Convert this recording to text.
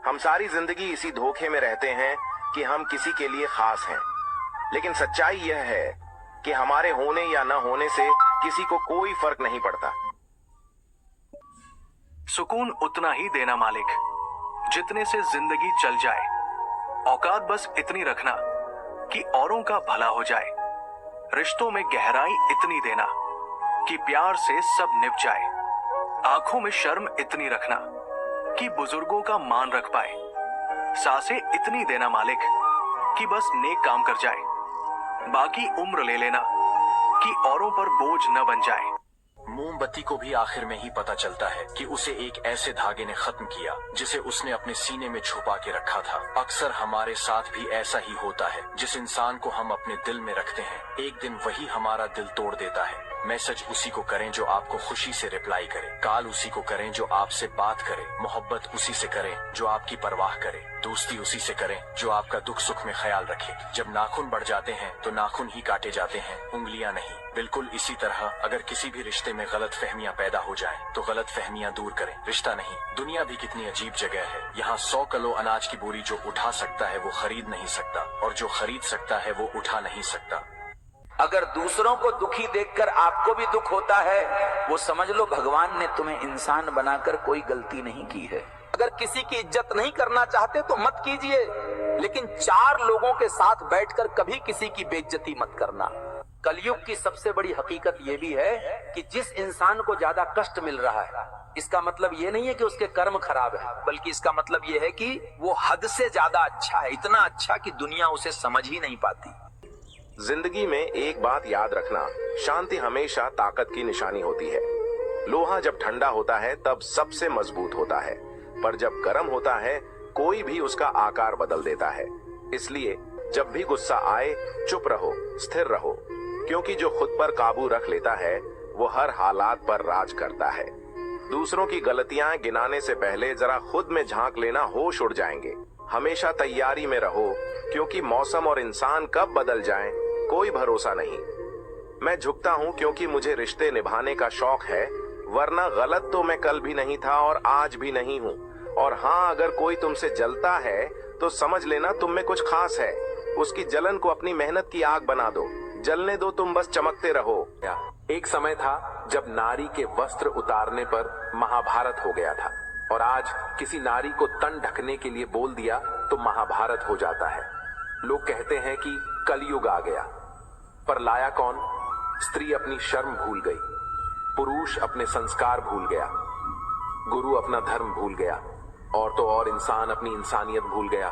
हम सारी जिंदगी इसी धोखे में रहते हैं कि हम किसी के लिए खास हैं, लेकिन सच्चाई यह है कि हमारे होने या न होने से किसी को कोई फर्क नहीं पड़ता। सुकून उतना ही देना मालिक जितने से जिंदगी चल जाए। औकात बस इतनी रखना कि औरों का भला हो जाए। रिश्तों में गहराई इतनी देना कि प्यार से सब निभ जाए। आंखों में शर्म इतनी रखना कि बुजुर्गों का मान रख पाए। सांसें इतनी देना मालिक कि बस नेक काम कर जाए। बाकी उम्र ले लेना कि औरों पर बोझ न बन जाए। मोमबत्ती को भी आखिर में ही पता चलता है कि उसे एक ऐसे धागे ने खत्म किया जिसे उसने अपने सीने में छुपा के रखा था। अक्सर हमारे साथ भी ऐसा ही होता है। जिस इंसान को हम अपने दिल में रखते हैं, एक दिन वही हमारा दिल तोड़ देता है। मैसेज उसी को करें जो आपको खुशी से रिप्लाई करे, कॉल उसी को करें जो आपसे बात करे, मोहब्बत उसी से करें जो आपकी परवाह करे, दोस्ती उसी से करें जो आपका दुख सुख में ख्याल रखे। जब नाखून बढ़ जाते हैं तो नाखून ही काटे जाते हैं, उंगलियां नहीं। बिल्कुल इसी तरह अगर किसी भी रिश्ते में गलत फहमियां पैदा हो जाएं, तो गलत फहमियां दूर करें, रिश्ता नहीं। दुनिया भी कितनी अजीब जगह है। यहाँ 100 किलो अनाज की बोरी जो उठा सकता है वो खरीद नहीं सकता, और जो खरीद सकता है वो उठा नहीं सकता। अगर दूसरों को दुखी देखकर आपको भी दुख होता है, वो समझ लो भगवान ने तुम्हें इंसान बनाकर कोई गलती नहीं की है। अगर किसी की इज्जत नहीं करना चाहते तो मत कीजिए, लेकिन 4 लोगों के साथ बैठकर कभी किसी की बेइज्जती मत करना। कलयुग की सबसे बड़ी हकीकत यह भी है कि जिस इंसान को ज्यादा कष्ट मिल रहा है, इसका मतलब ये नहीं है कि उसके कर्म खराब है, बल्कि इसका मतलब ये है कि वो हद से ज्यादा अच्छा है, इतना अच्छा कि दुनिया उसे समझ ही नहीं पाती। जिंदगी में एक बात याद रखना, शांति हमेशा ताकत की निशानी होती है। लोहा जब ठंडा होता है तब सबसे मजबूत होता है, पर जब गर्म होता है कोई भी उसका आकार बदल देता है। इसलिए जब भी गुस्सा आए चुप रहो, स्थिर रहो, क्योंकि जो खुद पर काबू रख लेता है वो हर हालात पर राज करता है। दूसरों की गलतियां गिनाने से पहले जरा खुद में झांक लेना, होश उड़ जाएंगे। हमेशा तैयारी में रहो, क्योंकि मौसम और इंसान कब बदल जाएं कोई भरोसा नहीं। मैं झुकता हूँ क्योंकि मुझे रिश्ते निभाने का शौक है, वरना गलत तो मैं कल भी नहीं था और आज भी नहीं हूँ। और हाँ, अगर कोई तुमसे जलता है तो समझ लेना तुम में कुछ खास है। उसकी जलन को अपनी मेहनत की आग बना दो, जलने दो, तुम बस चमकते रहो। एक समय था जब नारी के वस्त्र उतारने पर महाभारत हो गया था, और आज किसी नारी को तन ढकने के लिए बोल दिया तो महाभारत हो जाता है। लोग कहते हैं कि कलयुग आ गया, पर लाया कौन? स्त्री अपनी शर्म भूल गई, पुरुष अपने संस्कार भूल गया, गुरु अपना धर्म भूल गया, और तो और इंसान अपनी इंसानियत भूल गया।